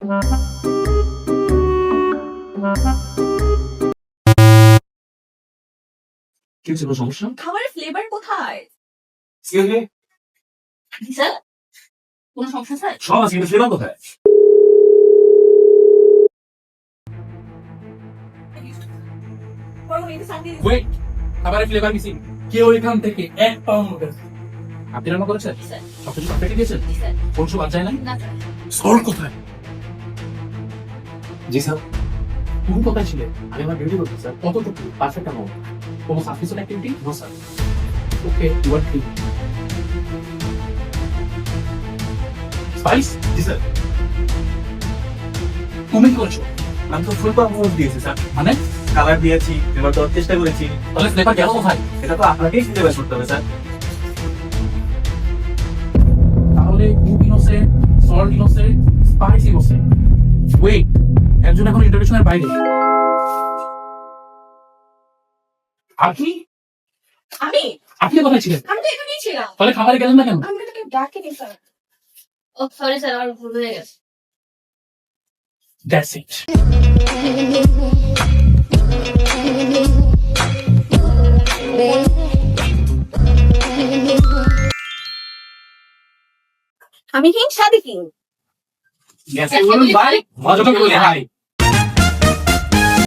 কি হচ্ছে, কোনো সমস্যা? খাবারের ফ্লেভার কোথায়? এক্সকিউজ মি, জি স্যার, কোনো সমস্যা স্যার? সব আছে কিন্তু ফ্লেভার কোথায়? ওয়েট, খাবারের ফ্লেভার মিসিং। কেউ এখান থেকে এক পাউন্ড নোটেল আপনি রান্না করেছেন? স্যার। সবকিছু পারফেক্টলি দিয়েছেন? জি স্যার। কোন সব বাদ যায় না? না স্যার। সল্ট কোথায়? জি স্যার। তুমি কোথায় ছিলে? আমি আমার ডিউটি করছি স্যার। কতটুকু পারফেক্ট অ্যামাউন্ট? কোনো suspicious activity? No sir. Okay, you are clean. Spice? জি স্যার। তুমি কি করছো? আমি তো ফুল পারফরমেন্স দিয়েছি স্যার। মানে কালার দিয়েছি, ফ্লেভার দেওয়ার চেষ্টা করেছি। তাহলে ফ্লেভার গেল কোথায়? এটা তো আপনাকেই খুঁজে বের করতে হবে স্যার। তাহলে cook innocent, salt innocent, spice innocent. Wait, একজন এখন ইন্টারভিউশনের বাইরে। আপনি আমি আপনি কোথায় ছিলেন? আমি তো এখানেই ছিলাম। তাহলে খাবারে গেলেন না কেন? আমি তো তাকে ডাকিনি স্যার। ও সরি স্যার, আমার ভুল হয়ে গেছে। That's it. আমি হিংসা দেখি। Yes, বলুন ভাই, মজা করে হাই।